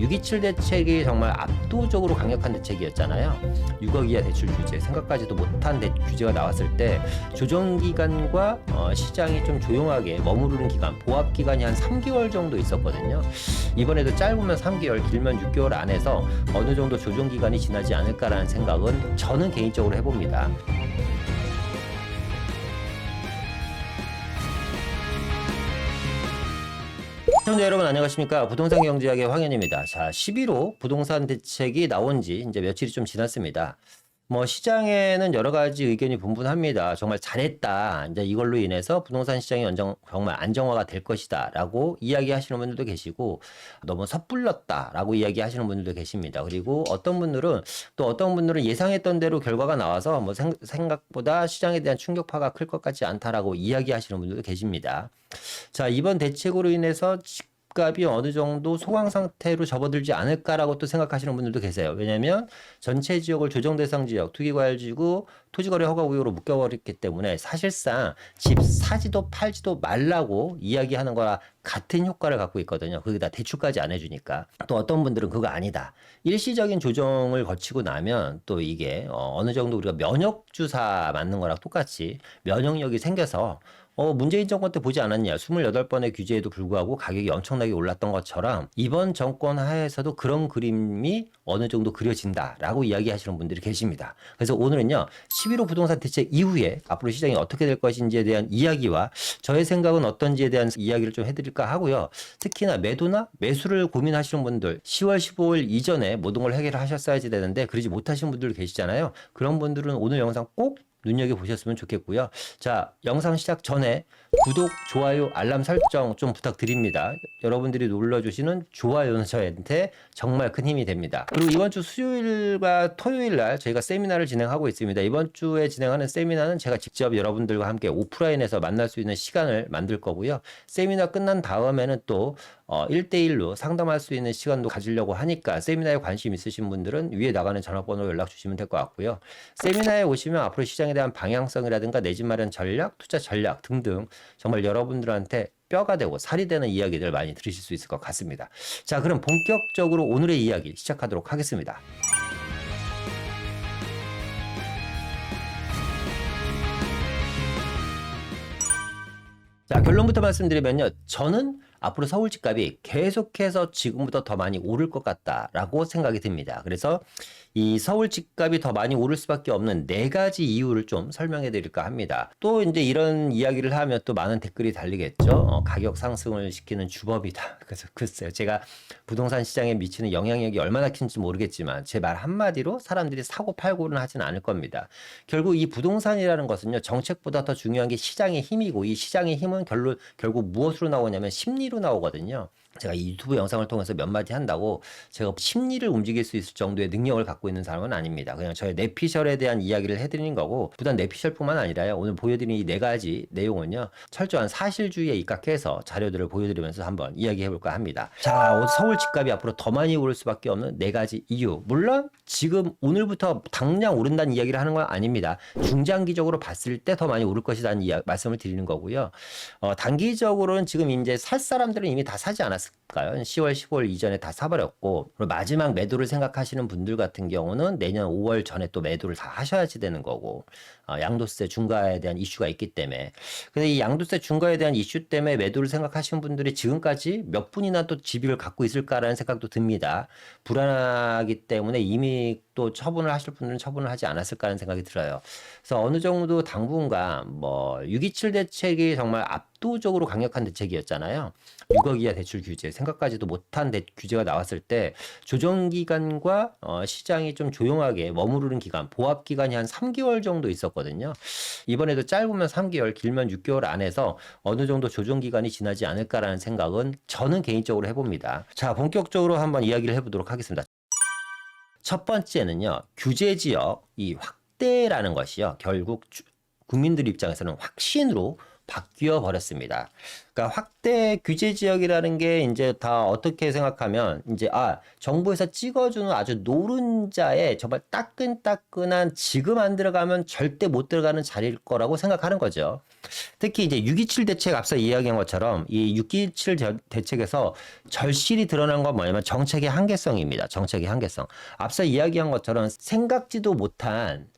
6.27 대책이 정말 압도적으로 강력한 대책이었잖아요. 6억 이하 대출 규제, 생각까지도 못한 규제가 나왔을 때 조정기간과 시장이 좀 조용하게 머무르는 기간, 보합 기간이 한 3개월 정도 있었거든요. 이번에도 짧으면 3개월, 길면 6개월 안에서 어느 정도 조정기간이 지나지 않을까라는 생각은 저는 개인적으로 해봅니다. 시청자 여러분 안녕하십니까? 부동산 경제학의 황현입니다. 자, 11호 부동산 대책이 나온 지 이제 며칠이 좀 지났습니다. 시장에는 여러 가지 의견이 분분합니다. 정말 잘했다. 이제 이걸로 인해서 부동산 시장이 정말 안정화가 될 것이다. 라고 이야기하시는 분들도 계시고, 너무 섣불렀다. 라고 이야기하시는 분들도 계십니다. 그리고 어떤 분들은 예상했던 대로 결과가 나와서 생각보다 시장에 대한 충격파가 클 것 같지 않다라고 이야기하시는 분들도 계십니다. 자, 이번 대책으로 인해서 집값이 어느 정도 소강 상태로 접어들지 않을까라고 또 생각하시는 분들도 계세요. 왜냐하면 전체 지역을 조정 대상 지역, 투기과열지구, 토지거래 허가 구역으로 묶여버렸기 때문에 사실상 집 사지도 팔지도 말라고 이야기하는 거랑 같은 효과를 갖고 있거든요. 거기다 대출까지 안 해주니까. 또 어떤 분들은 그거 아니다. 일시적인 조정을 거치고 나면 또 이게 어느 정도 우리가 면역 주사 맞는 거랑 똑같이 면역력이 생겨서 문재인 정권 때 보지 않았냐. 28번의 규제에도 불구하고 가격이 엄청나게 올랐던 것처럼 이번 정권 하에서도 그런 그림이 어느 정도 그려진다라고 이야기하시는 분들이 계십니다. 그래서 오늘은요. 11호 부동산 대책 이후에 앞으로 시장이 어떻게 될 것인지에 대한 이야기와 저의 생각은 어떤지에 대한 이야기를 좀 해드릴까 하고요. 특히나 매도나 매수를 고민하시는 분들 10월 15일 이전에 모든 걸 해결하셨어야지 되는데 그러지 못하신 분들 계시잖아요. 그런 분들은 오늘 영상 꼭 눈여겨보셨으면 좋겠고요. 자, 영상 시작 전에 구독, 좋아요, 알람 설정 좀 부탁드립니다. 여러분들이 눌러주시는 좋아요는 저한테 정말 큰 힘이 됩니다. 그리고 이번 주 수요일과 토요일 날 저희가 세미나를 진행하고 있습니다. 이번 주에 진행하는 세미나는 제가 직접 여러분들과 함께 오프라인에서 만날 수 있는 시간을 만들 거고요. 세미나 끝난 다음에는 또 1대1로 상담할 수 있는 시간도 가지려고 하니까 세미나에 관심 있으신 분들은 위에 나가는 전화번호로 연락 주시면 될 것 같고요. 세미나에 오시면 앞으로 시장에 대한 방향성이라든가 내 집 마련 전략, 투자 전략 등등 정말 여러분들한테 뼈가 되고 살이 되는 이야기들 많이 들으실 수 있을 것 같습니다. 자, 그럼 본격적으로 오늘의 이야기 시작하도록 하겠습니다. 자, 결론부터 말씀드리면요. 저는 앞으로 서울 집값이 계속해서 지금보다 더 많이 오를 것 같다라고 생각이 듭니다. 그래서 이 서울 집값이 더 많이 오를 수밖에 없는 4가지 이유를 좀 설명해 드릴까 합니다. 또 이제 이런 이야기를 하면 또 많은 댓글이 달리겠죠. 가격 상승을 시키는 주범이다. 그래서 글쎄요. 제가 부동산 시장에 미치는 영향력이 얼마나 큰지 모르겠지만 제 말 한마디로 사람들이 사고 팔고는 하진 않을 겁니다. 결국 이 부동산이라는 것은요. 정책보다 더 중요한 게 시장의 힘이고 이 시장의 힘은 결국 무엇으로 나오냐면 심리로 나오거든요. 제가 이 유튜브 영상을 통해서 몇 마디 한다고 제가 심리를 움직일 수 있을 정도의 능력을 갖고 있는 사람은 아닙니다. 그냥 저의 뇌피셜에 대한 이야기를 해드리는 거고 부단 뇌피셜뿐만 아니라요. 오늘 보여드린 이 4가지 내용은요. 철저한 사실주의에 입각해서 자료들을 보여드리면서 한번 이야기해볼까 합니다. 자, 서울 집값이 앞으로 더 많이 오를 수밖에 없는 4가지 이유. 물론 지금 오늘부터 당장 오른다는 이야기를 하는 건 아닙니다. 중장기적으로 봤을 때 더 많이 오를 것이라는 말씀을 드리는 거고요. 단기적으로는 지금 이제 살 사람들은 이미 다 사지 않았을까요? 10월, 15일 이전에 다 사버렸고 그리고 마지막 매도를 생각하시는 분들 같은 경우는 내년 5월 전에 또 매도를 다 하셔야지 되는 거고 양도세 중과에 대한 이슈가 있기 때문에 근데 이 양도세 중과에 대한 이슈 때문에 매도를 생각하시는 분들이 지금까지 몇 분이나 또 집을 갖고 있을까라는 생각도 듭니다. 불안하기 때문에 이미 또 처분을 하실 분들은 처분을 하지 않았을까 하는 생각이 들어요. 그래서 어느 정도 당분간 6.27 대책이 정말 압도적으로 강력한 대책이었잖아요. 6억 이하 대출 규제, 생각까지도 못한 규제가 나왔을 때 조정기간과 시장이 좀 조용하게 머무르는 기간, 보합 기간이 한 3개월 정도 있었거든요. 이번에도 짧으면 3개월, 길면 6개월 안에서 어느 정도 조정기간이 지나지 않을까라는 생각은 저는 개인적으로 해봅니다. 자, 본격적으로 한번 이야기를 해보도록 하겠습니다. 첫 번째는요, 규제 지역 이 확대라는 것이요, 결국 국민들 입장에서는 확신으로 바뀌어 버렸습니다. 그러니까 확대 규제 지역이라는 게 이제 다 어떻게 생각하면 이제 정부에서 찍어주는 아주 노른자에 정말 따끈따끈한 지금 안 들어가면 절대 못 들어가는 자리일 거라고 생각하는 거죠. 특히 이제 6.27 대책 앞서 이야기한 것처럼 이 6.27 대책에서 절실히 드러난 건 뭐냐면 정책의 한계성입니다. 정책의 한계성. 앞서 이야기한 것처럼 생각지도 못한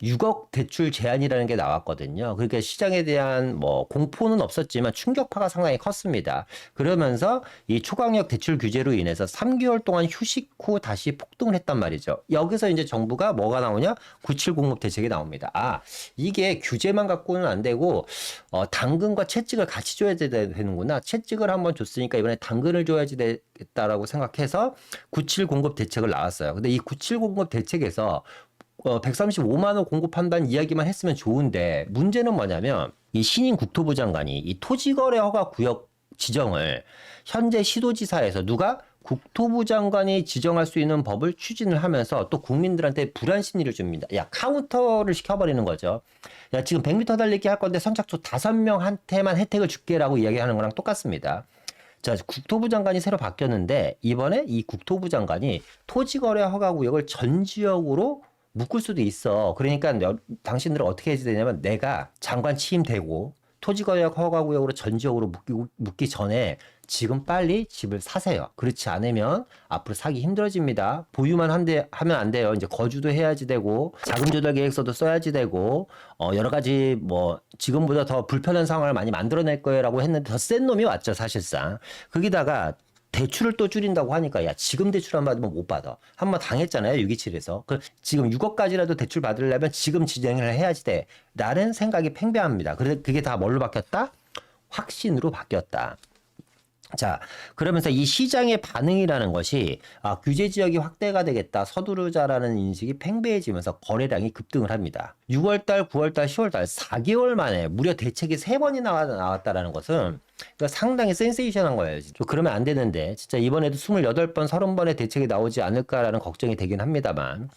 6억 대출 제한이라는 게 나왔거든요. 그러니까 시장에 대한 뭐 공포는 없었지만 충격파가 상당히 컸습니다. 그러면서 이 초강력 대출 규제로 인해서 3개월 동안 휴식 후 다시 폭등을 했단 말이죠. 여기서 이제 정부가 뭐가 나오냐? 97공급 대책이 나옵니다. 이게 규제만 갖고는 안 되고 당근과 채찍을 같이 줘야 되는구나. 채찍을 한번 줬으니까 이번에 당근을 줘야지 되겠다라고 생각해서 97공급 대책을 나왔어요. 근데 이 97공급 대책에서 135만 원 공급한다는 이야기만 했으면 좋은데 문제는 뭐냐면 이 신임 국토부 장관이 이 토지거래 허가 구역 지정을 현재 시도지사에서 누가 국토부 장관이 지정할 수 있는 법을 추진을 하면서 또 국민들한테 불안 심리를 줍니다. 카운터를 시켜버리는 거죠. 지금 100m 달리기 할 건데 선착순 5명한테만 혜택을 줄게라고 이야기하는 거랑 똑같습니다. 자, 국토부 장관이 새로 바뀌었는데 이번에 이 국토부 장관이 토지거래 허가 구역을 전 지역으로 묶을 수도 있어. 그러니까 당신들은 어떻게 해야 되냐면 내가 장관 취임되고 토지거래 허가 구역으로 전 지역으로 묶기 전에 지금 빨리 집을 사세요. 그렇지 않으면 앞으로 사기 힘들어집니다. 보유만 하면 안 돼요. 이제 거주도 해야지 되고 자금 조달 계획서도 써야지 되고 여러 가지 뭐 지금보다 더 불편한 상황을 많이 만들어낼 거예요라고 했는데 더 센 놈이 왔죠, 사실상. 거기다가 대출을 또 줄인다고 하니까 지금 대출 안 받으면 못 받아. 한번 당했잖아요. 627에서. 지금 6억까지라도 대출 받으려면 지금 진행을 해야지 돼. 라는 생각이 팽배합니다. 그래서 그게 다 뭘로 바뀌었다? 확신으로 바뀌었다. 자, 그러면서 이 시장의 반응이라는 것이 규제 지역이 확대가 되겠다, 서두르자라는 인식이 팽배해지면서 거래량이 급등을 합니다. 6월달, 9월달, 10월달 4개월 만에 무려 대책이 3번이 나왔다라는 것은 그러니까 상당히 센세이션한 거예요. 그러면 안 되는데 진짜 이번에도 28번, 30번의 대책이 나오지 않을까라는 걱정이 되긴 합니다만.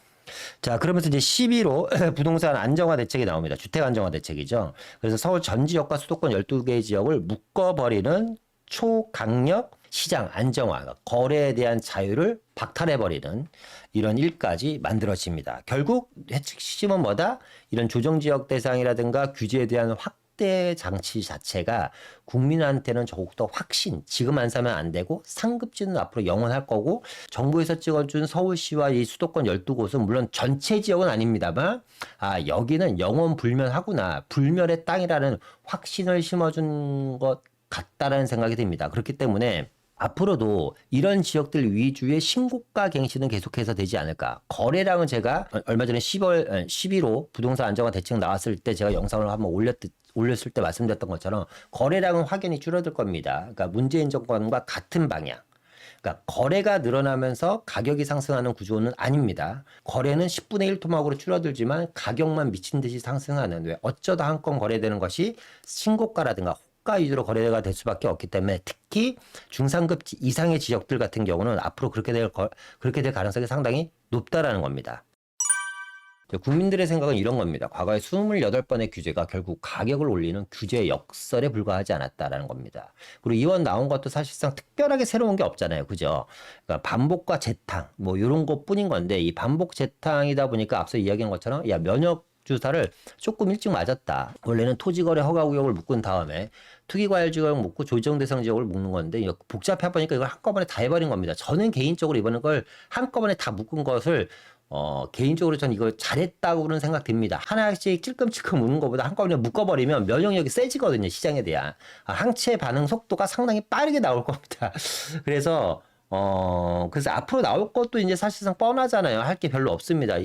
자, 그러면서 이제 11호 부동산 안정화 대책이 나옵니다. 주택 안정화 대책이죠. 그래서 서울 전 지역과 수도권 12개 지역을 묶어버리는 초강력 시장 안정화, 거래에 대한 자유를 박탈해버리는 이런 일까지 만들어집니다. 결국 핵심은 뭐다? 이런 조정지역 대상이라든가 규제에 대한 확대 장치 자체가 국민한테는 더욱더 확신, 지금 안 사면 안 되고 상급지는 앞으로 영원할 거고 정부에서 찍어준 서울시와 이 수도권 12곳은 물론 전체 지역은 아닙니다만 여기는 영원 불멸하구나, 불멸의 땅이라는 확신을 심어준 것 같다라는 생각이 듭니다. 그렇기 때문에 앞으로도 이런 지역들 위주의 신고가 갱신은 계속해서 되지 않을까. 거래량은 제가 얼마 전에 11호 부동산 안정화 대책 나왔을 때 제가 영상을 한번 올렸을 때 말씀드렸던 것처럼 거래량은 확연히 줄어들 겁니다. 그러니까 문재인 정권과 같은 방향. 그러니까 거래가 늘어나면서 가격이 상승하는 구조는 아닙니다. 거래는 10분의 1 토막으로 줄어들지만 가격만 미친 듯이 상승하는, 왜 어쩌다 한 건 거래되는 것이 신고가라든가 가 위주로 거래가 될 수밖에 없기 때문에 특히 중상급 이상의 지역들 같은 경우는 앞으로 그렇게 될 가능성이 상당히 높다라는 겁니다. 국민들의 생각은 이런 겁니다. 과거에 28번의 규제가 결국 가격을 올리는 규제 역설에 불과하지 않았다라는 겁니다. 그리고 이번 나온 것도 사실상 특별하게 새로운 게 없잖아요. 그죠? 그러니까 반복과 재탕 뭐 이런 것뿐인 건데 이 반복 재탕이다 보니까 앞서 이야기한 것처럼 면역 주사를 조금 일찍 맞았다. 원래는 토지거래 허가구역을 묶은 다음에 투기과열지역 묶고 조정대상 지역을 묶는 건데 복잡해 보니까 이걸 한꺼번에 다 해버린 겁니다. 저는 개인적으로 이번에 걸 한꺼번에 다 묶은 것을 개인적으로 전 이걸 잘했다고는 생각됩니다. 하나씩 찔끔찔끔 묶는 것보다 한꺼번에 묶어버리면 면역력이 세지거든요. 시장에 대한 항체 반응 속도가 상당히 빠르게 나올 겁니다. 그래서 앞으로 나올 것도 이제 사실상 뻔하잖아요. 할 게 별로 없습니다.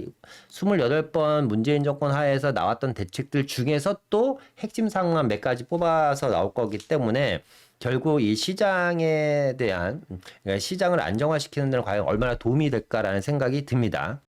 28번 문재인 정권 하에서 나왔던 대책들 중에서 또 핵심 사항만 몇 가지 뽑아서 나올 거기 때문에 결국 이 시장에 대한, 그러니까 시장을 안정화시키는 데는 과연 얼마나 도움이 될까라는 생각이 듭니다.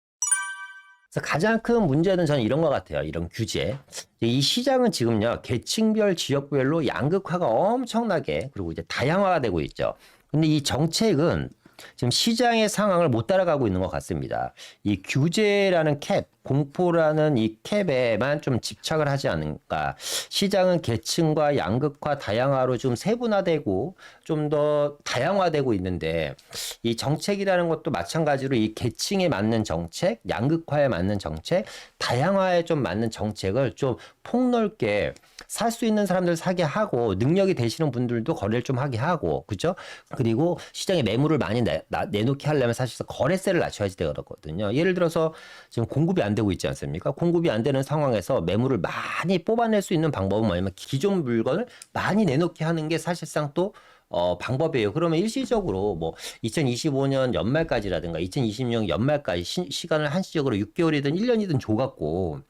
그래서 가장 큰 문제는 저는 이런 것 같아요. 이런 규제. 이 시장은 지금요, 계층별, 지역별로 양극화가 엄청나게, 그리고 이제 다양화가 되고 있죠. 근데 이 정책은 지금 시장의 상황을 못 따라가고 있는 것 같습니다. 이 규제라는 캡, 공포라는 이 캡에만 좀 집착을 하지 않을까. 시장은 계층과 양극화, 다양화로 좀 세분화되고 좀 더 다양화되고 있는데 이 정책이라는 것도 마찬가지로 이 계층에 맞는 정책, 양극화에 맞는 정책, 다양화에 좀 맞는 정책을 좀 폭넓게 살 수 있는 사람들 사게 하고 능력이 되시는 분들도 거래를 좀 하게 하고 그죠? 그리고 시장에 매물을 많이 내놓게 하려면 사실상 거래세를 낮춰야지 되거든요. 예를 들어서 지금 공급이 안 되고 있지 않습니까? 공급이 안 되는 상황에서 매물을 많이 뽑아낼 수 있는 방법은 뭐냐면 기존 물건을 많이 내놓게 하는 게 사실상 또 방법이에요. 그러면 일시적으로 뭐 2025년 연말까지라든가 2026년 연말까지 시간을 한시적으로 6개월이든 1년이든 줘갖고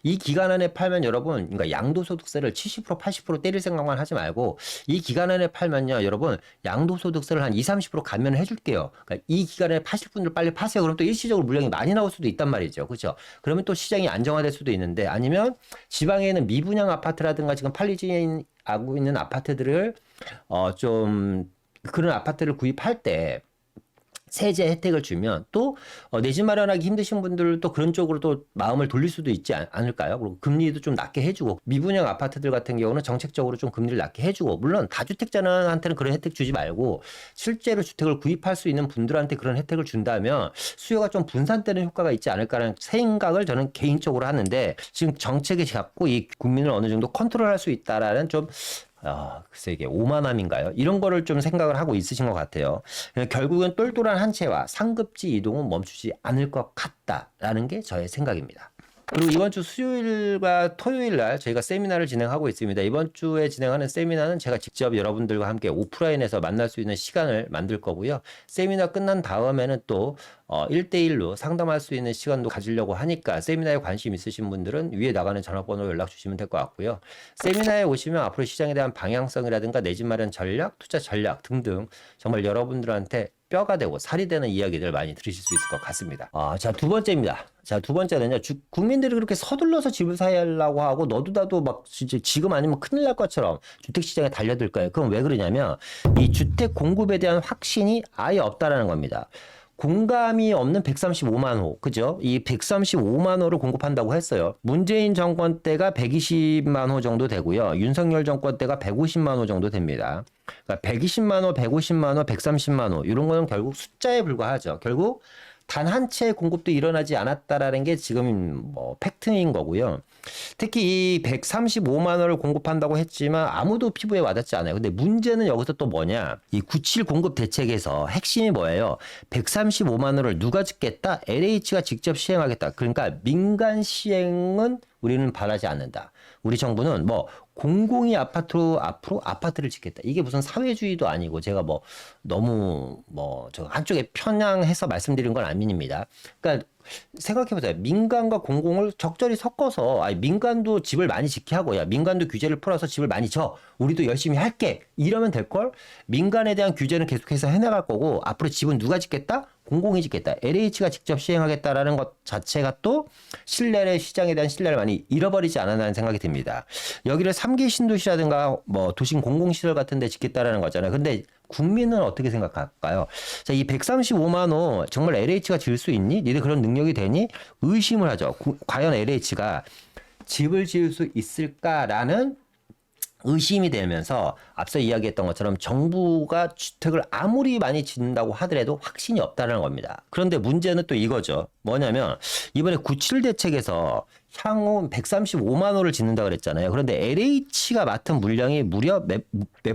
이 기간 안에 팔면 여러분, 그러니까 양도소득세를 70% 80% 때릴 생각만 하지 말고 이 기간 안에 팔면요, 여러분 양도소득세를 한 20, 30% 감면을 해줄게요. 그러니까 이 기간에 파실 분들 빨리 파세요. 그럼 또 일시적으로 물량이 많이 나올 수도 있단 말이죠, 그렇죠? 그러면 또 시장이 안정화될 수도 있는데 아니면 지방에는 미분양 아파트라든가 지금 팔리지 하고 있는 아파트들을 좀 그런 아파트를 구입할 때. 세제 혜택을 주면 또 내 집 마련하기 힘드신 분들도 그런 쪽으로 또 마음을 돌릴 수도 있지 않을까요? 그리고 금리도 좀 낮게 해주고 미분양 아파트들 같은 경우는 정책적으로 좀 금리를 낮게 해주고 물론 다주택자한테는 그런 혜택 주지 말고 실제로 주택을 구입할 수 있는 분들한테 그런 혜택을 준다면 수요가 좀 분산되는 효과가 있지 않을까라는 생각을 저는 개인적으로 하는데 지금 정책이 자꾸 이 국민을 어느 정도 컨트롤할 수 있다라는 좀 글쎄 이게 오만함인가요? 이런 거를 좀 생각을 하고 있으신 것 같아요. 결국은 똘똘한 한 채와 상급지 이동은 멈추지 않을 것 같다라는 게 저의 생각입니다. 그리고 이번 주 수요일과 토요일 날 저희가 세미나를 진행하고 있습니다. 이번 주에 진행하는 세미나는 제가 직접 여러분들과 함께 오프라인에서 만날 수 있는 시간을 만들 거고요. 세미나 끝난 다음에는 또 1대1로 상담할 수 있는 시간도 가지려고 하니까 세미나에 관심 있으신 분들은 위에 나가는 전화번호로 연락 주시면 될 것 같고요. 세미나에 오시면 앞으로 시장에 대한 방향성이라든가 내 집 마련 전략, 투자 전략 등등 정말 여러분들한테 뼈가 되고 살이 되는 이야기들 많이 들으실 수 있을 것 같습니다. 자, 두 번째입니다. 자, 두 번째는요. 국민들이 그렇게 서둘러서 집을 사야 하려고 하고 너도 나도 막 진짜 지금 아니면 큰일 날 것처럼 주택시장에 달려들 거예요. 그럼 왜 그러냐면 이 주택 공급에 대한 확신이 아예 없다라는 겁니다. 공감이 없는 135만 호, 그죠? 이 135만 호를 공급한다고 했어요. 문재인 정권 때가 120만 호 정도 되고요. 윤석열 정권 때가 150만 호 정도 됩니다. 그러니까 120만 호, 150만 호, 130만 호 이런 거는 결국 숫자에 불과하죠. 결국 단 한 채의 공급도 일어나지 않았다라는 게 지금 뭐 팩트인 거고요. 특히 이 135만 원을 공급한다고 했지만 아무도 피부에 와닿지 않아요. 근데 문제는 여기서 또 뭐냐? 이 97 공급 대책에서 핵심이 뭐예요? 135만 원을 누가 짓겠다? LH가 직접 시행하겠다. 그러니까 민간 시행은 우리는 바라지 않는다. 우리 정부는 뭐 공공이 앞으로 아파트를 짓겠다. 이게 무슨 사회주의도 아니고 제가 뭐 너무 뭐 저 한쪽에 편향해서 말씀드린 건 아닙니다. 그러니까 생각해보세요. 민간과 공공을 적절히 섞어서 민간도 집을 많이 짓게 하고 야 민간도 규제를 풀어서 집을 많이 져. 우리도 열심히 할게. 이러면 될걸? 민간에 대한 규제는 계속해서 해나갈 거고 앞으로 집은 누가 짓겠다? 공공이 짓겠다. LH가 직접 시행하겠다라는 것 자체가 또 신뢰를 시장에 대한 신뢰를 많이 잃어버리지 않았나는 생각이 듭니다. 여기를 3기 신도시라든가 뭐 도심 공공시설 같은 데 짓겠다라는 거잖아요. 근데 국민은 어떻게 생각할까요? 자, 이 135만 호 정말 LH가 지을 수 있니? 니네 그런 능력이 되니? 의심을 하죠. 과연 LH가 집을 지을 수 있을까라는 의심이 되면서 앞서 이야기했던 것처럼 정부가 주택을 아무리 많이 짓는다고 하더라도 확신이 없다는 겁니다. 그런데 문제는 또 이거죠. 뭐냐면 이번에 97 대책에서 향후 135만 호를 짓는다 그랬잖아요. 그런데 LH가 맡은 물량이 무려 몇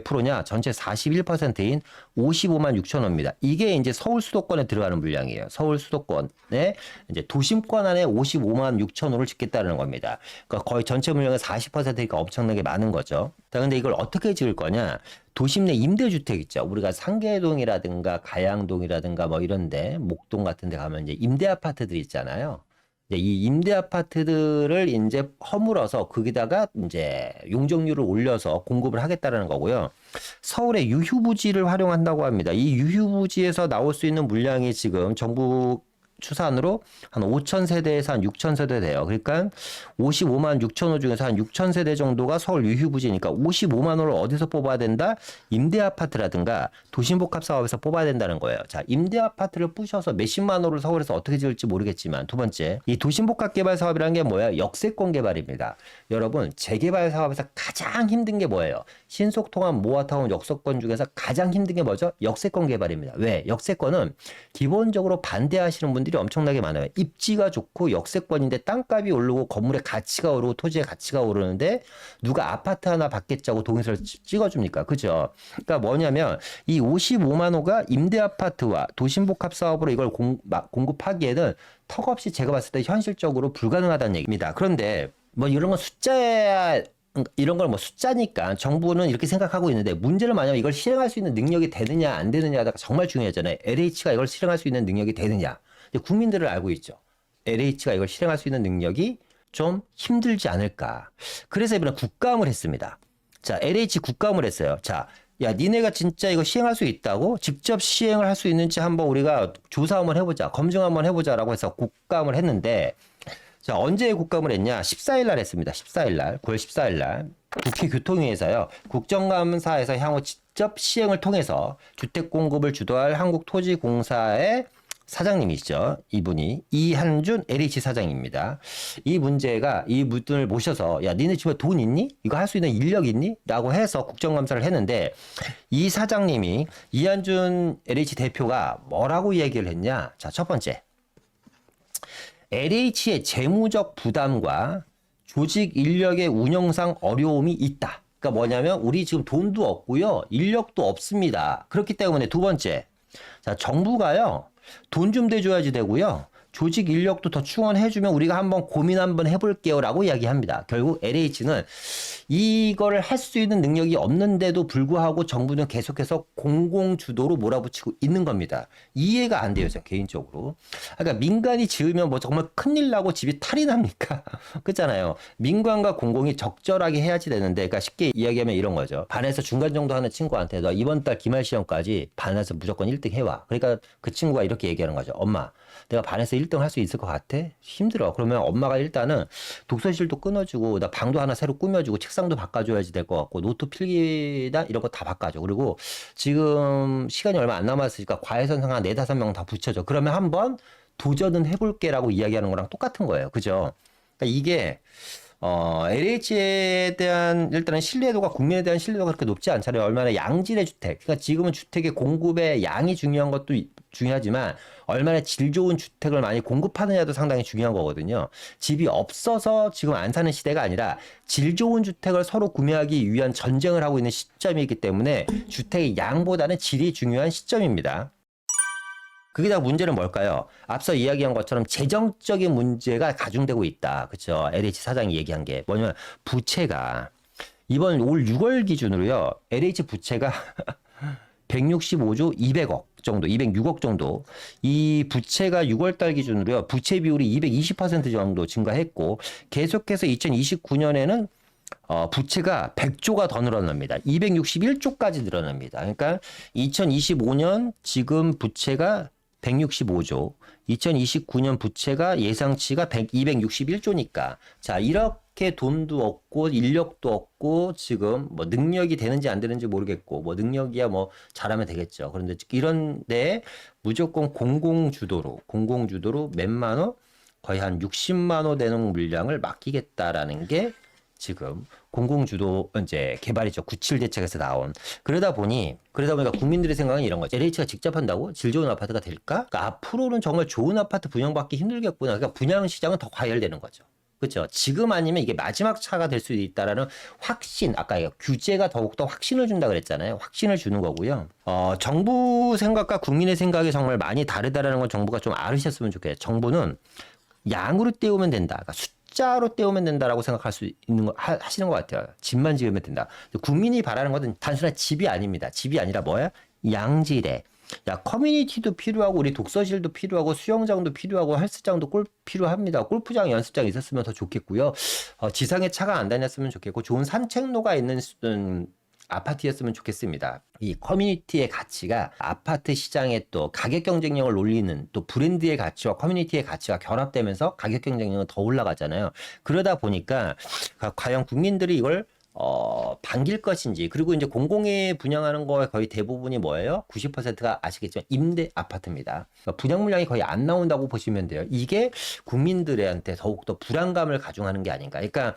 프로냐? 전체 41%인 55만 6천 호입니다. 이게 이제 서울 수도권에 들어가는 물량이에요. 서울 수도권에 이제 도심권 안에 55만 6천 호를 짓겠다는 겁니다. 그러니까 거의 전체 물량의 40%니까 엄청나게 많은 거죠. 자, 근데 이걸 어떻게 지을 거냐? 도심 내 임대주택 있죠. 우리가 상계동이라든가 가양동이라든가 뭐 이런데 목동 같은 데 가면 이제 임대 아파트들 있잖아요. 이 임대 아파트들을 이제 허물어서 거기다가 이제 용적률을 올려서 공급을 하겠다라는 거고요. 서울의 유휴부지를 활용한다고 합니다. 이 유휴부지에서 나올 수 있는 물량이 지금 정부 추산으로 한 5천 세대에서 한 6천 세대 돼요. 그러니까 55만 6천 호 중에서 한 6천 세대 정도가 서울 유휴부지니까 55만 호를 어디서 뽑아야 된다? 임대 아파트라든가 도심복합 사업에서 뽑아야 된다는 거예요. 자, 임대 아파트를 부셔서 몇십만 호를 서울에서 어떻게 지을지 모르겠지만 두 번째, 이 도심복합 개발 사업이라는 게 뭐예요? 역세권 개발입니다. 여러분, 재개발 사업에서 가장 힘든 게 뭐예요? 신속통합 모아타운 역세권 중에서 가장 힘든 게 뭐죠? 역세권 개발입니다. 왜? 역세권은 기본적으로 반대하시는 분들이 엄청나게 많아요. 입지가 좋고 역세권인데 땅값이 오르고 건물의 가치가 오르고 토지의 가치가 오르는데 누가 아파트 하나 받겠자고 동의서를 찍어줍니까? 그죠? 그러니까 뭐냐면 이 55만 호가 임대 아파트와 도심복합 사업으로 이걸 공급하기에는 턱없이 제가 봤을 때 현실적으로 불가능하다는 얘기입니다. 그런데 뭐 이런 건 이런 걸 뭐 숫자니까 정부는 이렇게 생각하고 있는데 문제는 뭐냐면 이걸 실행할 수 있는 능력이 되느냐 안 되느냐가 정말 중요하잖아요. LH가 이걸 실행할 수 있는 능력이 되느냐. 국민들을 알고 있죠. LH가 이걸 실행할 수 있는 능력이 좀 힘들지 않을까. 그래서 이번에 국감을 했습니다. 자, LH 국감을 했어요. 자, 야, 니네가 진짜 이거 시행할 수 있다고? 직접 시행을 할 수 있는지 한번 우리가 조사 한번 해보자. 검증 한번 해보자라고 해서 국감을 했는데 자, 언제 국감을 했냐? 14일 날 했습니다. 14일 날, 9월 14일 날. 국회 교통위에서요. 국정감사에서 향후 직접 시행을 통해서 주택 공급을 주도할 한국토지공사의 사장님이시죠. 이분이 이한준 LH 사장입니다. 이 분을 모셔서 야, 니네 집에 돈 있니? 이거 할 수 있는 인력 있니? 라고 해서 국정감사를 했는데 이 사장님이 이한준 LH 대표가 뭐라고 이야기를 했냐? 자, 첫 번째. LH의 재무적 부담과 조직 인력의 운영상 어려움이 있다. 그러니까 뭐냐면 우리 지금 돈도 없고요. 인력도 없습니다. 그렇기 때문에 두 번째. 자, 정부가요. 돈 좀 대줘야지 되고요. 조직 인력도 더 충원해주면 우리가 한번 고민 한번 해볼게요 라고 이야기합니다. 결국 LH는 이거를 할 수 있는 능력이 없는데도 불구하고 정부는 계속해서 공공주도로 몰아붙이고 있는 겁니다. 이해가 안 돼요, 개인적으로. 그러니까 민간이 지으면 뭐 정말 큰일 나고 집이 탈이 납니까? 그렇잖아요. 민간과 공공이 적절하게 해야지 되는데, 그러니까 쉽게 이야기하면 이런 거죠. 반에서 중간 정도 하는 친구한테 너 이번 달 기말 시험까지 반에서 무조건 1등 해와. 그러니까 그 친구가 이렇게 얘기하는 거죠. 엄마, 내가 반에서 1등 할 수 있을 것 같아? 힘들어. 그러면 엄마가 일단은 독서실도 끊어주고 나 방도 하나 새로 꾸며주고 책상도 바꿔줘야지 될 것 같고 노트 필기나 이런 거 다 바꿔줘. 그리고 지금 시간이 얼마 안 남았으니까 과외선생 한 4-5명 다 붙여줘. 그러면 한번 도전은 해볼게라고 이야기하는 거랑 똑같은 거예요. 그죠? 그러니까 이게 LH에 대한 일단은 신뢰도가 국민에 대한 신뢰도가 그렇게 높지 않잖아요. 얼마나 양질의 주택. 그러니까 지금은 주택의 공급의 양이 중요한 것도 중요하지만 얼마나 질 좋은 주택을 많이 공급하느냐도 상당히 중요한 거거든요. 집이 없어서 지금 안 사는 시대가 아니라 질 좋은 주택을 서로 구매하기 위한 전쟁을 하고 있는 시점이기 때문에 주택의 양보다는 질이 중요한 시점입니다. 그게 다 문제는 뭘까요? 앞서 이야기한 것처럼 재정적인 문제가 가중되고 있다. 그렇죠? LH 사장이 얘기한 게 뭐냐면 부채가 이번 올 6월 기준으로요. LH 부채가 165조 200억 정도, 206억 정도. 이 부채가 6월 달 기준으로요. 부채 비율이 220% 정도 증가했고 계속해서 2029년에는 부채가 100조가 더 늘어납니다. 261조까지 늘어납니다. 그러니까 2025년 지금 부채가 165조, 2029년 부채가 예상치가 261조니까. 자, 이렇게 돈도 없고, 인력도 없고, 지금 뭐 능력이 되는지 안 되는지 모르겠고, 뭐 능력이야 뭐 잘하면 되겠죠. 그런데 이런데 무조건 공공주도로 몇만 호? 거의 한 60만 호 되는 물량을 맡기겠다라는 게 지금 공공주도 이제 개발이죠. 97 대책에서 나온. 그러다 보니까 국민들의 생각은 이런 거죠. LH가 직접 한다고 질 좋은 아파트가 될까? 그러니까 앞으로는 정말 좋은 아파트 분양받기 힘들겠구나. 그러니까 분양 시장은 더 과열되는 거죠. 그렇죠. 지금 아니면 이게 마지막 차가 될 수도 있다라는 확신, 아까 규제가 더욱더 확신을 준다 그랬잖아요. 확신을 주는 거고요. 정부 생각과 국민의 생각이 정말 많이 다르다라는 건 정부가 좀 알으셨으면 좋겠어요. 정부는 양으로 때우면 된다. 그러니까 숫자로 때우면 된다라고 생각할 수 있는 거 하시는 것 같아요. 집만 지으면 된다. 국민이 바라는 것은 단순한 집이 아닙니다. 집이 아니라 뭐야? 양질의. 야, 커뮤니티도 필요하고 우리 독서실도 필요하고 수영장도 필요하고 헬스장도 필요합니다. 골프장, 연습장 있었으면 더 좋겠고요. 지상에 차가 안 다녔으면 좋겠고 좋은 산책로가 있는 아파트였으면 좋겠습니다. 이 커뮤니티의 가치가 아파트 시장의 또 가격 경쟁력을 올리는 또 브랜드의 가치와 커뮤니티의 가치가 결합되면서 가격 경쟁력은 더 올라가잖아요. 그러다 보니까 과연 국민들이 이걸 반길 것인지, 그리고 이제 공공에 분양하는 거의 거의 대부분이 뭐예요? 90%가 아시겠지만 임대 아파트입니다. 그러니까 분양 물량이 거의 안 나온다고 보시면 돼요. 이게 국민들한테 더욱더 불안감을 가중하는 게 아닌가. 그러니까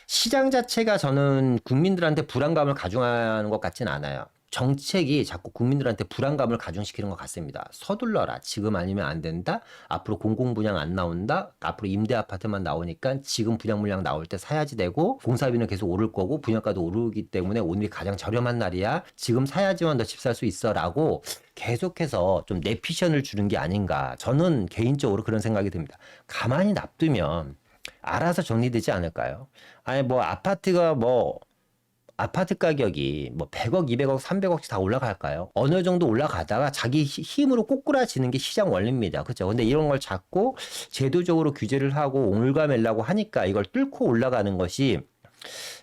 시장 자체가 저는 국민들한테 불안감을 가중하는 것 같진 않아요. 정책이 자꾸 국민들한테 불안감을 가중시키는 것 같습니다. 서둘러라. 지금 아니면 안 된다. 앞으로 공공분양 안 나온다. 앞으로 임대 아파트만 나오니까 지금 분양 물량 나올 때 사야지 되고, 공사비는 계속 오를 거고 분양가도 오르기 때문에 오늘이 가장 저렴한 날이야. 지금 사야지만 너 집 살 수 있어라고 계속해서 좀 내피션을 주는 게 아닌가. 저는 개인적으로 그런 생각이 듭니다. 가만히 놔두면 알아서 정리되지 않을까요? 아니 뭐 아파트 가격이 뭐 100억, 200억, 300억씩 다 올라갈까요? 어느 정도 올라가다가 자기 힘으로 꼬꾸라지는 게 시장 원리입니다. 그렇죠? 근데 이런 걸 자꾸 제도적으로 규제를 하고 옹을가매려고 하니까 이걸 뚫고 올라가는 것이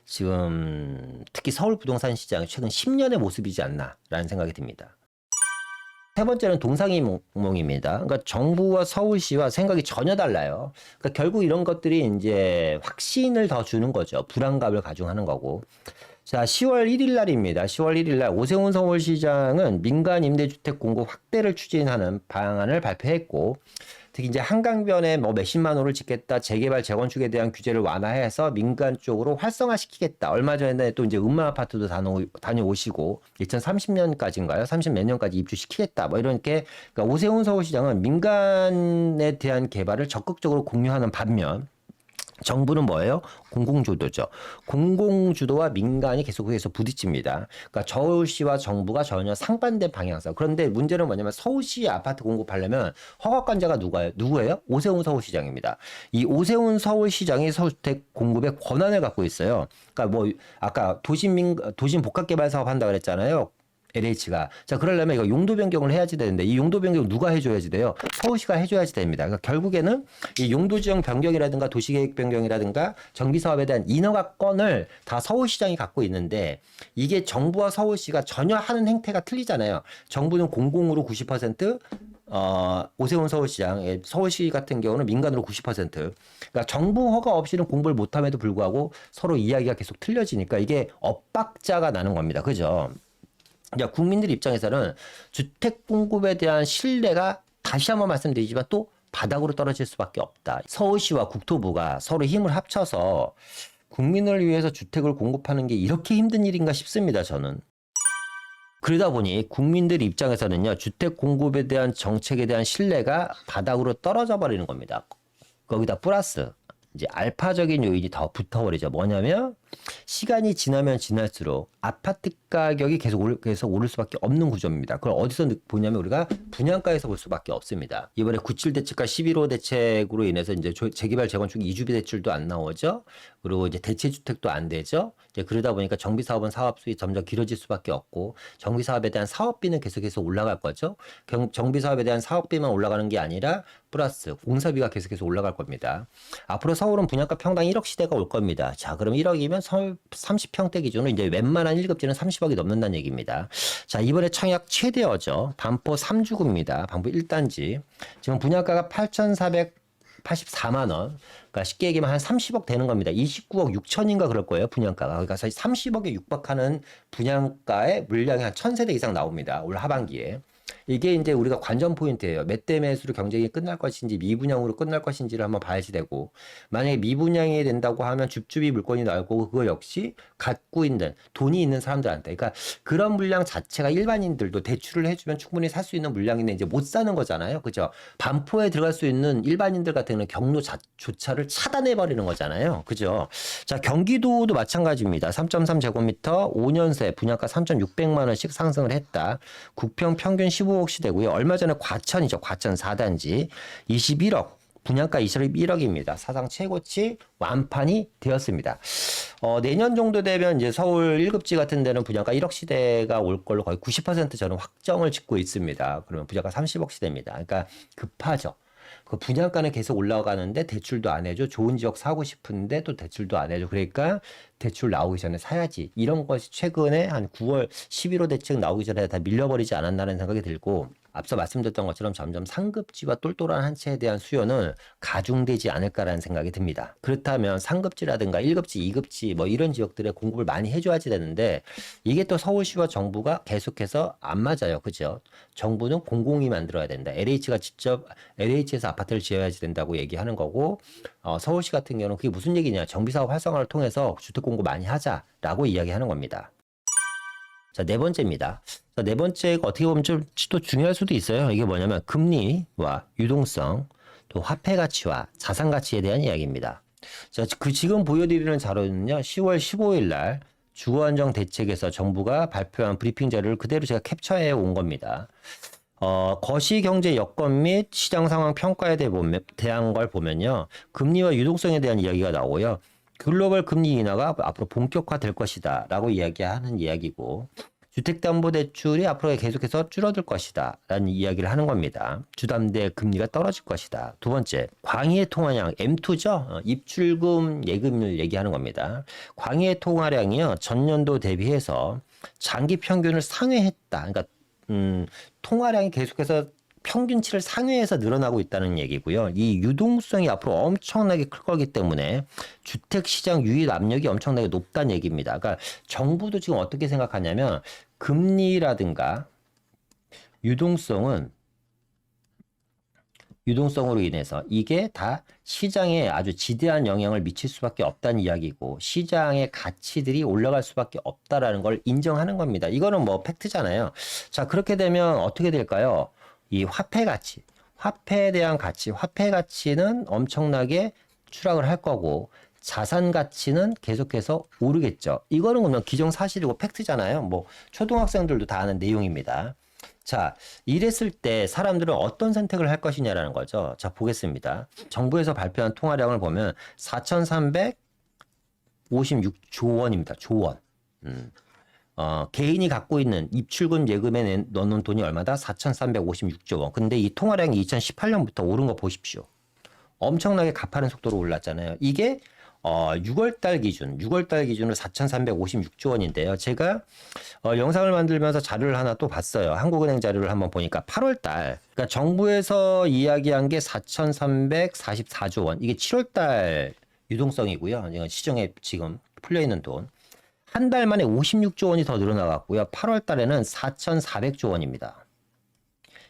지금 특히 서울 부동산 시장의 최근 10년의 모습이지 않나라는 생각이 듭니다. 세 번째는 동상이몽입니다. 그러니까 정부와 서울시와 생각이 전혀 달라요. 그러니까 결국 이런 것들이 이제 확신을 더 주는 거죠. 불안감을 가중하는 거고. 자, 10월 1일 날입니다. 10월 1일 날 오세훈 서울시장은 민간 임대주택 공급 확대를 추진하는 방안을 발표했고, 특히 이제 한강변에 뭐 몇십만 호를 짓겠다, 재개발, 재건축에 대한 규제를 완화해서 민간 쪽으로 활성화시키겠다. 얼마 전에 또 이제 음마 아파트도 다녀오시고 2030년까지인가요? 30 몇 년까지 입주시키겠다. 뭐 이렇게 그러니까 오세훈 서울시장은 민간에 대한 개발을 적극적으로 공유하는 반면 정부는 뭐예요? 공공주도죠. 공공주도와 민간이 계속해서 부딪힙니다. 그러니까 서울시와 정부가 전혀 상반된 방향성. 그런데 문제는 뭐냐면 서울시 아파트 공급하려면 허가권자가 누구예요? 오세훈 서울시장입니다. 이 오세훈 서울시장이 서울주택 공급의 권한을 갖고 있어요. 그러니까 뭐 아까 도심 복합개발 사업 한다 그랬잖아요. LH가. 자, 그러려면 이거 용도 변경을 해야지 되는데 이 용도 변경 누가 해줘야지 돼요? 서울시가 해줘야지 됩니다. 그러니까 결국에는 이 용도 지형 변경이라든가 도시계획 변경이라든가 정비사업에 대한 인허가권을 다 서울시장이 갖고 있는데 이게 정부와 서울시가 전혀 하는 행태가 틀리잖아요. 정부는 공공으로 90%, 오세훈 서울시장, 서울시 같은 경우는 민간으로 90%. 그러니까 정부 허가 없이는 공부를 못함에도 불구하고 서로 이야기가 계속 틀려지니까 이게 엇박자가 나는 겁니다. 그죠? 국민들 입장에서는 주택 공급에 대한 신뢰가 다시 한번 말씀드리지만 또 바닥으로 떨어질 수밖에 없다. 서울시와 국토부가 서로 힘을 합쳐서 국민을 위해서 주택을 공급하는 게 이렇게 힘든 일인가 싶습니다. 저는. 그러다 보니 국민들 입장에서는요. 주택 공급에 대한 정책에 대한 신뢰가 바닥으로 떨어져 버리는 겁니다. 거기다 플러스 이제 알파적인 요인이 더 붙어버리죠. 뭐냐면 시간이 지나면 지날수록 아파트 가격이 계속 오를 수밖에 없는 구조입니다. 그걸 어디서 보냐면 우리가 분양가에서 볼 수밖에 없습니다. 이번에 97 대책과 11호 대책으로 인해서 이제 재개발 재건축 이주비 대출도 안 나오죠. 그리고 이제 대체 주택도 안 되죠. 이제 그러다 보니까 정비 사업은 사업 수익이 점점 길어질 수밖에 없고 정비 사업에 대한 사업비는 계속해서 올라갈 거죠. 정비 사업에 대한 사업비만 올라가는 게 아니라 플러스 공사비가 계속해서 올라갈 겁니다. 앞으로 서울은 분양가 평당 1억 시대가 올 겁니다. 자, 그럼 1억이면 서울 30평대 기준으로 이제 웬만한 1급지는 30억이 넘는다는 얘기입니다. 자, 이번에 청약 최대어죠. 반포 3주구입니다. 반포 1단지. 지금 분양가가 8,484만 원. 그러니까 쉽게 얘기하면 한 30억 되는 겁니다. 29억 6천인가 그럴 거예요. 분양가가. 그러니까 30억에 육박하는 분양가의 물량이 한 1,000세대 이상 나옵니다. 올 하반기에. 이게 이제 우리가 관전 포인트예요. 몇 대 몇으로 경쟁이 끝날 것인지 미분양으로 끝날 것인지를 한번 봐야지 되고, 만약에 미분양이 된다고 하면 줍줍이 물건이 나오고 그거 역시 갖고 있는 돈이 있는 사람들한테, 그러니까 그런 물량 자체가 일반인들도 대출을 해주면 충분히 살 수 있는 물량인데 이제 못 사는 거잖아요. 그죠? 반포에 들어갈 수 있는 일반인들 같은 경우는 경로조차를 차단해 버리는 거잖아요. 그죠? 자, 경기도도 마찬가지입니다. 3.3 제곱미터 5년새 분양가 3,600만 원씩 상승을 했다. 국평 평균 15억 시대고요. 얼마 전에 과천이죠. 과천 4단지 21억. 분양가 21억입니다. 사상 최고치 완판이 되었습니다. 내년 정도 되면 이제 서울 1급지 같은 데는 분양가 1억 시대가 올 걸로 거의 90% 저는 확정을 짓고 있습니다. 그러면 분양가 30억 시대입니다. 그러니까 급하죠. 그 분양가는 계속 올라가는데 대출도 안 해줘. 좋은 지역 사고 싶은데 또 대출도 안 해줘. 그러니까 대출 나오기 전에 사야지. 이런 것이 최근에 한 9월 11호 대책 나오기 전에 다 밀려버리지 않았나라는 생각이 들고, 앞서 말씀드렸던 것처럼 점점 상급지와 똘똘한 한 채에 대한 수요는 가중되지 않을까라는 생각이 듭니다. 그렇다면 상급지라든가 1급지, 2급지 뭐 이런 지역들에 공급을 많이 해줘야지 되는데, 이게 또 서울시와 정부가 계속해서 안 맞아요. 그죠? 정부는 공공이 만들어야 된다. LH가 직접 LH에서 아파트를 지어야지 된다고 얘기하는 거고, 서울시 같은 경우는 그게 무슨 얘기냐? 정비사업 활성화를 통해서 주택 공급 많이 하자라고 이야기하는 겁니다. 자, 네 번째입니다. 자, 네 번째가 어떻게 보면 좀 또 중요할 수도 있어요. 이게 뭐냐면 금리와 유동성, 또 화폐 가치와 자산 가치에 대한 이야기입니다. 자, 그 지금 보여드리는 자료는요, 10월 15일 날 주거안정 대책에서 정부가 발표한 브리핑 자료를 그대로 제가 캡처해 온 겁니다. 거시경제 여건 및 시장 상황 평가에 대한 걸 보면요, 금리와 유동성에 대한 이야기가 나오고요. 글로벌 금리 인하가 앞으로 본격화될 것이다 라고 이야기하는 이야기고, 주택담보대출이 앞으로 계속해서 줄어들 것이다 라는 이야기를 하는 겁니다. 주담대 금리가 떨어질 것이다. 두 번째, 광의의 통화량 M2죠. 입출금 예금을 얘기하는 겁니다. 광의의 통화량이요, 전년도 대비해서 장기 평균을 상회했다. 그러니까 통화량이 계속해서 평균치를 상회해서 늘어나고 있다는 얘기고요. 이 유동성이 앞으로 엄청나게 클 거기 때문에 주택시장 유입 압력이 엄청나게 높다는 얘기입니다. 그러니까 정부도 지금 어떻게 생각하냐면, 금리라든가 유동성으로 인해서 이게 다 시장에 아주 지대한 영향을 미칠 수밖에 없다는 이야기고, 시장의 가치들이 올라갈 수밖에 없다라는 걸 인정하는 겁니다. 이거는 뭐 팩트잖아요. 자, 그렇게 되면 어떻게 될까요? 이 화폐 가치, 화폐에 대한 가치, 화폐 가치는 엄청나게 추락을 할 거고, 자산 가치는 계속해서 오르겠죠. 이거는 그냥 기정사실이고 팩트잖아요. 뭐 초등학생들도 다 아는 내용입니다. 자, 이랬을 때 사람들은 어떤 선택을 할 것이냐라는 거죠. 자, 보겠습니다. 정부에서 발표한 통화량을 보면 4,356조 원입니다. 조원. 개인이 갖고 있는 입출금 예금에 넣는 돈이 얼마다? 4,356조 원. 근데 이 통화량이 2018년부터 오른 거 보십시오. 엄청나게 가파른 속도로 올랐잖아요. 이게 6월달 기준으로 4,356조 원인데요. 제가 영상을 만들면서 자료를 하나 또 봤어요. 한국은행 자료를 한번 보니까 8월달, 그러니까 정부에서 이야기한 게 4,344조 원. 이게 7월달 유동성이고요. 이건 시중에 지금 풀려 있는 돈. 한 달 만에 56조 원이 더 늘어나갔고요. 8월 달에는 4,400조 원입니다.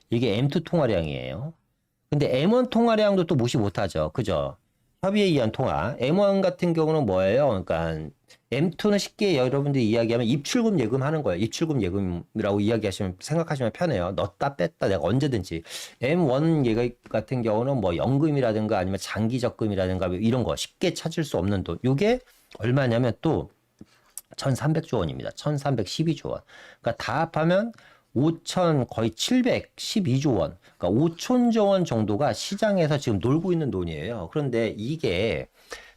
이게 M2 통화량이에요. 근데 M1 통화량도 또 무시 못하죠. 그죠? 협의에 의한 통화. M1 같은 경우는 뭐예요? 그러니까 M2는 쉽게 여러분들이 이야기하면 입출금 예금 하는 거예요. 입출금 예금이라고 생각하시면 편해요. 넣었다 뺐다 내가 언제든지. M1 예금 같은 경우는 뭐 연금이라든가 아니면 장기 적금이라든가 이런 거 쉽게 찾을 수 없는 돈. 이게 얼마냐면 또 1,300조 원입니다. 1,312조 원. 그러니까 다 합하면 5천 거의 712조 원. 그러니까 5천조 원 정도가 시장에서 지금 놀고 있는 돈이에요. 그런데 이게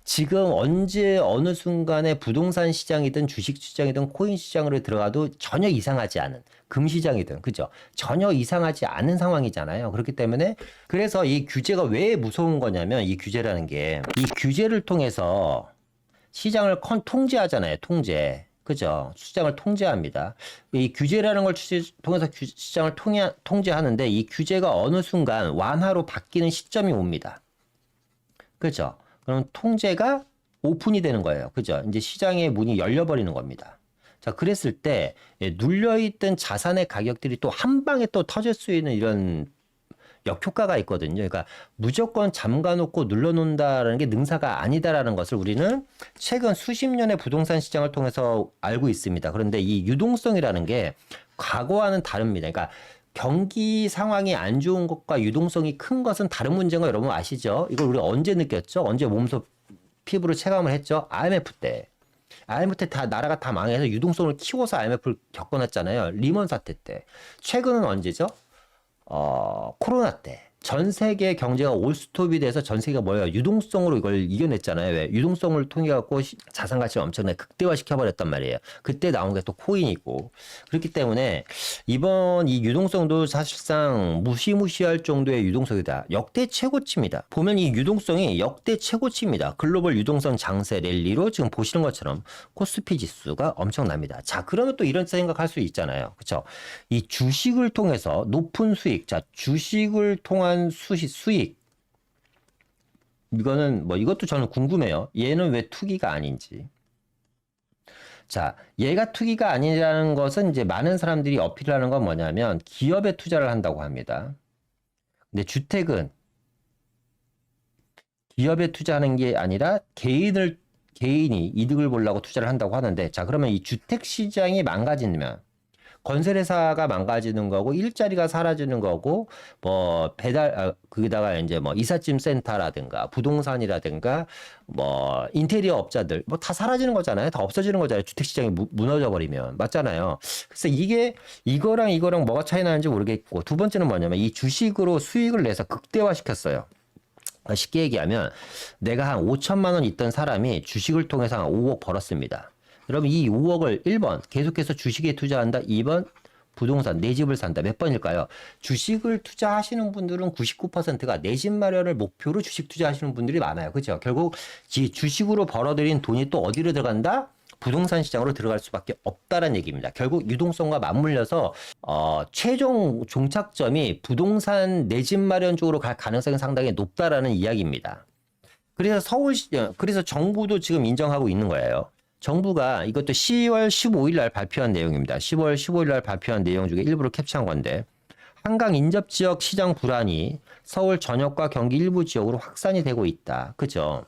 지금 언제 어느 순간에 부동산 시장이든 주식 시장이든 코인 시장으로 들어가도 전혀 이상하지 않은, 금시장이든 그죠? 전혀 이상하지 않은 상황이잖아요. 그렇기 때문에 그래서 이 규제가 왜 무서운 거냐면, 이 규제라는 게 이 규제를 통해서 시장을 통제하잖아요. 통제. 그죠? 시장을 통제합니다. 이 규제라는 걸 통해서 시장을 통제하는데, 이 규제가 어느 순간 완화로 바뀌는 시점이 옵니다. 그죠? 그럼 통제가 오픈이 되는 거예요. 그죠? 이제 시장의 문이 열려버리는 겁니다. 자, 그랬을 때 눌려있던 자산의 가격들이 또 한 방에 또 터질 수 있는 이런 역효과가 있거든요. 그러니까 무조건 잠가놓고 눌러놓는다라는 게 능사가 아니다라는 것을 우리는 최근 수십 년의 부동산 시장을 통해서 알고 있습니다. 그런데 이 유동성이라는 게 과거와는 다릅니다. 그러니까 경기 상황이 안 좋은 것과 유동성이 큰 것은 다른 문제인 거 여러분 아시죠? 이걸 우리가 언제 느꼈죠? 언제 몸소 피부로 체감을 했죠? IMF 때. IMF 때 다 나라가 다 망해서 유동성을 키워서 IMF를 겪어놨잖아요. 리먼 사태 때. 최근은 언제죠? 코로나 때. 전 세계 경제가 올스톱이 돼서 전 세계가 뭐예요? 유동성으로 이걸 이겨냈잖아요. 왜? 유동성을 통해 갖고 자산 가치를 엄청나게 극대화 시켜버렸단 말이에요. 그때 나온 게 또 코인이고. 그렇기 때문에 이번 이 유동성도 사실상 무시무시할 정도의 유동성이다. 역대 최고치입니다. 보면 이 유동성이 역대 최고치입니다. 글로벌 유동성 장세 랠리로 지금 보시는 것처럼 코스피 지수가 엄청납니다. 자, 그러면 또 이런 생각할 수 있잖아요. 그렇죠? 이 주식을 통해서 높은 수익, 자, 주식을 통한 수익, 이거는 뭐 이것도 저는 궁금해요. 얘는 왜 투기가 아닌지. 자, 얘가 투기가 아니라는 것은 이제 많은 사람들이 어필하는 건 뭐냐면 기업에 투자를 한다고 합니다. 근데 주택은 기업에 투자하는 게 아니라 개인이 이득을 보려고 투자를 한다고 하는데, 자, 그러면 이 주택 시장이 망가지면 건설회사가 망가지는 거고 일자리가 사라지는 거고 뭐 거기다가 이제 뭐 이삿짐 센터라든가 부동산이라든가 뭐 인테리어 업자들 뭐 다 사라지는 거잖아요. 다 없어지는 거잖아요. 주택 시장이 무너져 버리면 맞잖아요. 그래서 이거랑 뭐가 차이 나는지 모르겠고, 두 번째는 뭐냐면 이 주식으로 수익을 내서 극대화시켰어요. 쉽게 얘기하면 내가 한 5천만 원 있던 사람이 주식을 통해서 한 5억 벌었습니다. 여러분 이 5억을 1번 계속해서 주식에 투자한다. 2번 부동산 내 집을 산다. 몇 번일까요? 주식을 투자하시는 분들은 99%가 내 집 마련을 목표로 주식 투자하시는 분들이 많아요. 그렇죠? 결국 주식으로 벌어들인 돈이 또 어디로 들어간다? 부동산 시장으로 들어갈 수밖에 없다는 얘기입니다. 결국 유동성과 맞물려서 최종 종착점이 부동산 내 집 마련 쪽으로 갈 가능성이 상당히 높다라는 이야기입니다. 그래서 정부도 지금 인정하고 있는 거예요. 정부가 이것도 10월 15일 날 발표한 내용입니다. 10월 15일 날 발표한 내용 중에 일부를 캡처한 건데, 한강 인접 지역 시장 불안이 서울 전역과 경기 일부 지역으로 확산이 되고 있다. 그죠?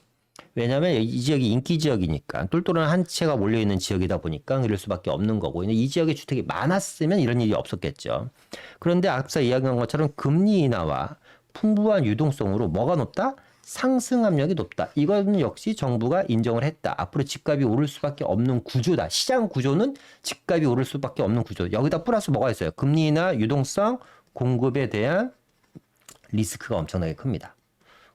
왜냐하면 이 지역이 인기 지역이니까 똘똘한 한 채가 몰려있는 지역이다 보니까 이럴 수밖에 없는 거고, 이 지역에 주택이 많았으면 이런 일이 없었겠죠. 그런데 앞서 이야기한 것처럼 금리 인하와 풍부한 유동성으로 뭐가 높다? 상승 압력이 높다. 이거는 역시 정부가 인정을 했다. 앞으로 집값이 오를 수밖에 없는 구조다. 시장 구조는 집값이 오를 수밖에 없는 구조. 여기다 플러스 뭐가 있어요? 금리 인하, 유동성, 공급에 대한 리스크가 엄청나게 큽니다.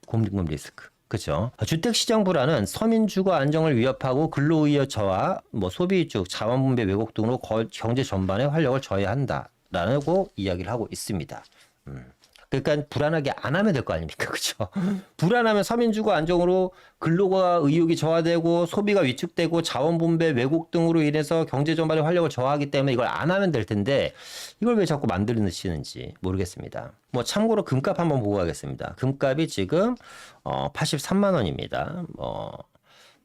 공급 리스크. 그렇죠. 주택시장 불안은 서민 주거 안정을 위협하고 근로의여 저하, 소비 쪽 자원 분배 왜곡 등으로 경제 전반에 활력을 저해한다라고 이야기를 하고 있습니다. 그러니까 불안하게 안 하면 될 거 아닙니까? 그렇죠? 불안하면 서민 주거 안정으로 근로가 의욕이 저하되고 소비가 위축되고 자원 분배 왜곡 등으로 인해서 경제 전반의 활력을 저하하기 때문에 이걸 안 하면 될 텐데 이걸 왜 자꾸 만들어내시는지 모르겠습니다. 참고로 금값 한번 보고 가겠습니다. 금값이 지금 83만 원입니다.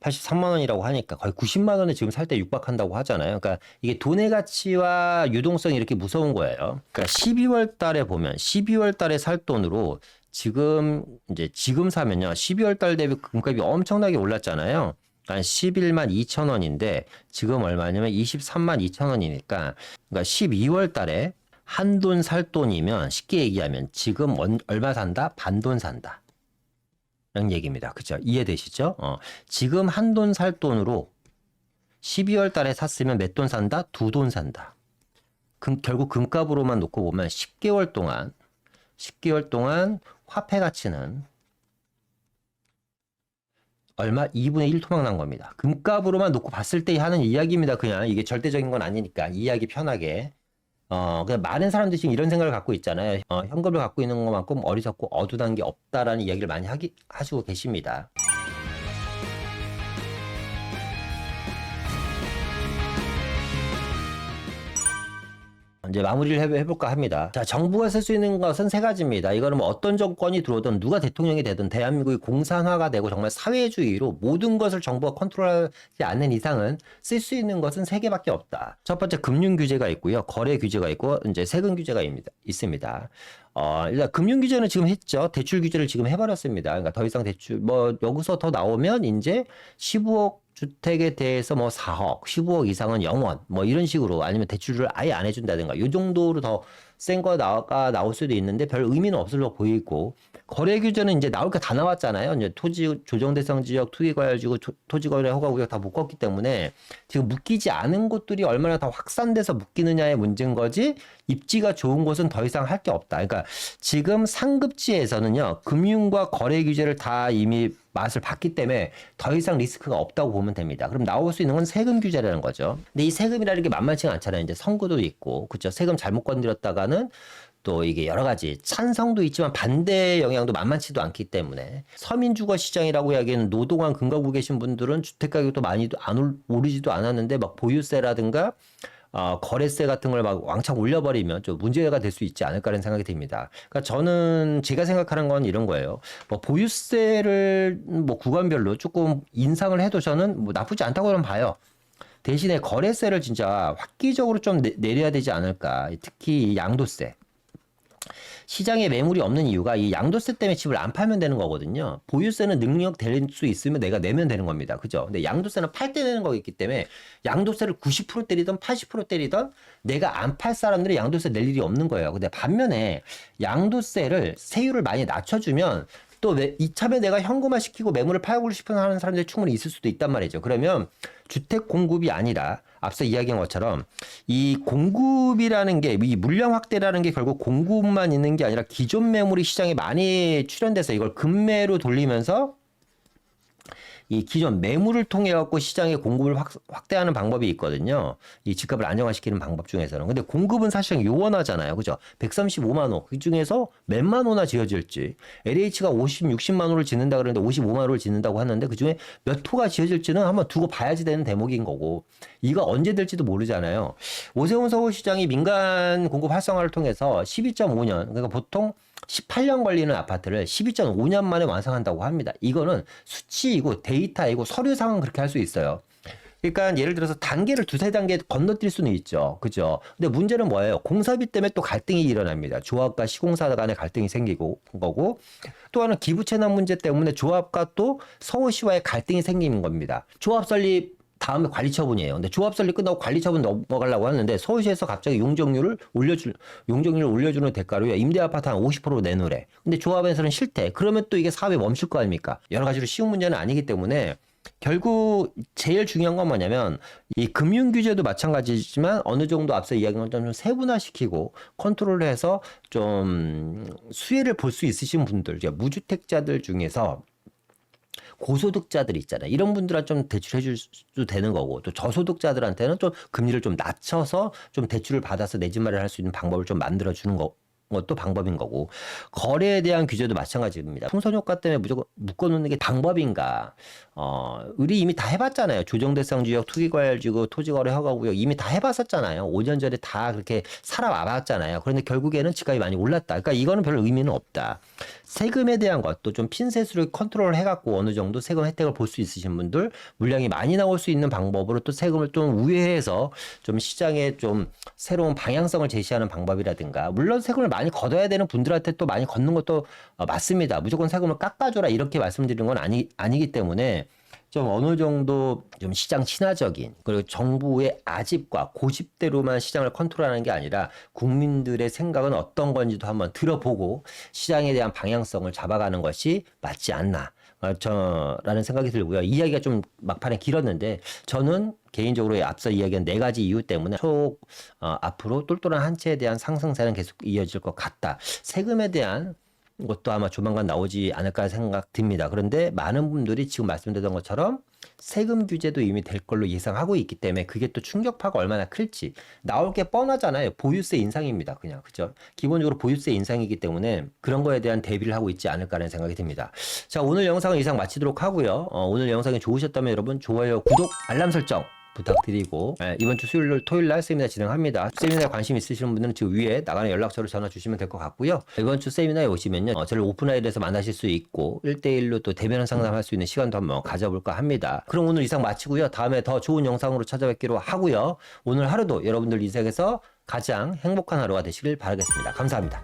83만 원이라고 하니까 거의 90만 원에 지금 살 때 육박한다고 하잖아요. 그러니까 이게 돈의 가치와 유동성이 이렇게 무서운 거예요. 그러니까 12월 달에 보면 12월 달에 살 돈으로 지금 사면요. 12월 달 대비 금값이 엄청나게 올랐잖아요. 한 11만 2천 원인데 지금 얼마냐면 23만 2천 원이니까, 그러니까 12월 달에 한 돈 살 돈이면 쉽게 얘기하면 지금 얼마 산다? 반돈 산다. 라는 얘기입니다. 그죠? 이해되시죠? 지금 한 돈 살 돈으로 12월 달에 샀으면 몇 돈 산다? 두 돈 산다. 결국 금값으로만 놓고 보면 10개월 동안 화폐 가치는 얼마? 2분의 1 토막 난 겁니다. 금값으로만 놓고 봤을 때 하는 이야기입니다. 그냥 이게 절대적인 건 아니니까 이해하기 편하게. 그냥 많은 사람들이 지금 이런 생각을 갖고 있잖아요. 현금을 갖고 있는 것만큼 어리석고 어두단 게 없다라는 이야기를 많이 하시고 계십니다. 이제 마무리를 해볼까 합니다. 자, 정부가 쓸 수 있는 것은 세 가지입니다. 이거는 어떤 정권이 들어오든 누가 대통령이 되든 대한민국이 공산화가 되고 정말 사회주의로 모든 것을 정부가 컨트롤하지 않는 이상은 쓸 수 있는 것은 세 개밖에 없다. 첫 번째 금융 규제가 있고요. 거래 규제가 있고 이제 세금 규제가 있습니다. 일단 금융 규제는 지금 했죠. 대출 규제를 지금 해버렸습니다. 그러니까 더 이상 대출 여기서 더 나오면 이제 15억 주택에 대해서 4억, 15억 이상은 0원, 이런 식으로, 아니면 대출을 아예 안 해준다든가, 이 정도로 더 센 거가 나올 수도 있는데 별 의미는 없을 로 보이고, 거래 규제는 이제 나올 게 다 나왔잖아요. 이제 토지 조정 대상 지역, 투기 과열지구, 토지 거래 허가 구역 다 묶었기 때문에 지금 묶이지 않은 곳들이 얼마나 더 확산돼서 묶이느냐의 문제인 거지, 입지가 좋은 곳은 더 이상 할 게 없다. 그러니까 지금 상급지에서는요, 금융과 거래 규제를 다 이미 맛을 봤기 때문에 더 이상 리스크가 없다고 보면 됩니다. 그럼 나올 수 있는 건 세금 규제라는 거죠. 근데 이 세금이라는 게 만만치가 않잖아요. 이제 선고도 있고, 그렇죠. 세금 잘못 건드렸다가는 또 이게 여러 가지 찬성도 있지만 반대 영향도 만만치도 않기 때문에, 서민주거 시장이라고 이야기하는 노동한 근거구 계신 분들은 주택 가격도 많이 안 오르지도 않았는데 막 보유세라든가 거래세 같은 걸 막 왕창 올려버리면 좀 문제가 될 수 있지 않을까라는 생각이 듭니다. 그러니까 저는 제가 생각하는 건 이런 거예요. 뭐 보유세를 뭐 구간별로 조금 인상을 해도 저는 뭐 나쁘지 않다고는 봐요. 대신에 거래세를 진짜 획기적으로 좀 내려야 되지 않을까. 특히 이 양도세. 시장에 매물이 없는 이유가 이 양도세 때문에 집을 안 팔면 되는 거거든요. 보유세는 능력 될 수 있으면 내가 내면 되는 겁니다. 그죠? 근데 양도세는 팔 때 내는 거기 때문에 양도세를 90% 때리던 80% 때리던 내가 안 팔 사람들이 양도세 낼 일이 없는 거예요. 근데 반면에 양도세를 세율을 많이 낮춰주면 또 이참에 내가 현금화 시키고 매물을 팔고 싶은 하는 사람들이 충분히 있을 수도 있단 말이죠. 그러면 주택 공급이 아니라 앞서 이야기한 것처럼 이 공급이라는 게, 이 물량 확대라는 게 결국 공급만 있는 게 아니라 기존 매물이 시장에 많이 출현돼서 이걸 급매로 돌리면서 이 기존 매물을 통해 갖고 시장의 공급을 확대하는 방법이 있거든요. 이 집값을 안정화시키는 방법 중에서는. 근데 공급은 사실상 요원하잖아요. 그죠? 135만 호. 그 중에서 몇만 호나 지어질지. LH가 50, 60만 호를 짓는다 그러는데 55만 호를 짓는다고 하는데 그 중에 몇 호가 지어질지는 한번 두고 봐야지 되는 대목인 거고, 이거 언제 될지도 모르잖아요. 오세훈 서울시장이 민간 공급 활성화를 통해서 12.5년, 그러니까 보통 18년 걸리는 아파트를 12.5년 만에 완성한다고 합니다. 이거는 수치이고 데이터이고 서류상은 그렇게 할 수 있어요. 그러니까 예를 들어서 단계를 두세 단계 건너뛸 수는 있죠. 그죠? 근데 문제는 뭐예요? 공사비 때문에 또 갈등이 일어납니다. 조합과 시공사 간의 갈등이 생기고 거고, 또 하나는 기부 체납 문제 때문에 조합과 또 서울시와의 갈등이 생기는 겁니다. 조합 설립 다음에 관리 처분이에요. 근데 조합 설립 끝나고 관리 처분 넘어가려고 하는데 서울시에서 갑자기 용적률을 올려주는 대가로 임대 아파트 한 50% 내놓으래. 근데 조합에서는 싫대. 그러면 또 이게 사업이 멈출 거 아닙니까? 여러 가지로 쉬운 문제는 아니기 때문에 결국 제일 중요한 건 뭐냐면, 이 금융 규제도 마찬가지지만 어느 정도 앞서 이야기한 것처럼 좀 세분화시키고 컨트롤을 해서 좀 수혜를 볼 수 있으신 분들, 무주택자들 중에서 고소득자들 있잖아요. 이런 분들한테 좀 대출해 줄도 되는 거고, 또 저소득자들한테는 좀 금리를 좀 낮춰서 좀 대출을 받아서 내 집 마련할 수 있는 방법을 좀 만들어 주는 것도 방법인 거고, 거래에 대한 규제도 마찬가지입니다. 풍선 효과 때문에 무조건 묶어놓는 게 방법인가? 우리 이미 다 해봤잖아요. 조정대상 지역, 투기과열지구, 토지거래 허가구역 이미 다 해봤었잖아요. 5년 전에 다 그렇게 살아와봤잖아요. 그런데 결국에는 집값이 많이 올랐다. 그러니까 이거는 별 의미는 없다. 세금에 대한 것도 좀 핀셋으로 컨트롤 해갖고 어느 정도 세금 혜택을 볼 수 있으신 분들, 물량이 많이 나올 수 있는 방법으로 또 세금을 좀 우회해서 좀 시장에 좀 새로운 방향성을 제시하는 방법이라든가, 물론 세금을 많이 걷어야 되는 분들한테 또 많이 걷는 것도 맞습니다. 무조건 세금을 깎아줘라 이렇게 말씀드리는 건 아니기 때문에 좀 어느 정도 좀 시장 친화적인, 그리고 정부의 아집과 고집대로만 시장을 컨트롤하는 게 아니라 국민들의 생각은 어떤 건지도 한번 들어보고 시장에 대한 방향성을 잡아가는 것이 맞지 않나 라는 생각이 들고요. 이야기가 좀 막판에 길었는데, 저는 개인적으로 앞서 이야기한 네 가지 이유 때문에 앞으로 똘똘한 한 채에 대한 상승세는 계속 이어질 것 같다. 세금에 대한 것도 아마 조만간 나오지 않을까 생각 듭니다. 그런데 많은 분들이 지금 말씀드렸던 것처럼 세금 규제도 이미 될 걸로 예상하고 있기 때문에 그게 또 충격파가 얼마나 클지 나올 게 뻔하잖아요. 보유세 인상입니다. 그냥, 그죠? 기본적으로 보유세 인상이기 때문에 그런 거에 대한 대비를 하고 있지 않을까라는 생각이 듭니다. 자, 오늘 영상은 이상 마치도록 하고요. 오늘 영상이 좋으셨다면 여러분 좋아요, 구독, 알람 설정 부탁드리고, 이번 주 수요일 토요일 날 세미나 진행합니다. 세미나에 관심 있으시는 분들은 지금 위에 나가는 연락처로 전화 주시면 될 것 같고요. 이번 주 세미나에 오시면요, 저를 오픈라인에서 만나실 수 있고 1대1로 또 대면 상담할 수 있는 시간도 한번 가져볼까 합니다. 그럼 오늘 이상 마치고요, 다음에 더 좋은 영상으로 찾아뵙기로 하고요. 오늘 하루도 여러분들 인생에서 가장 행복한 하루가 되시길 바라겠습니다. 감사합니다.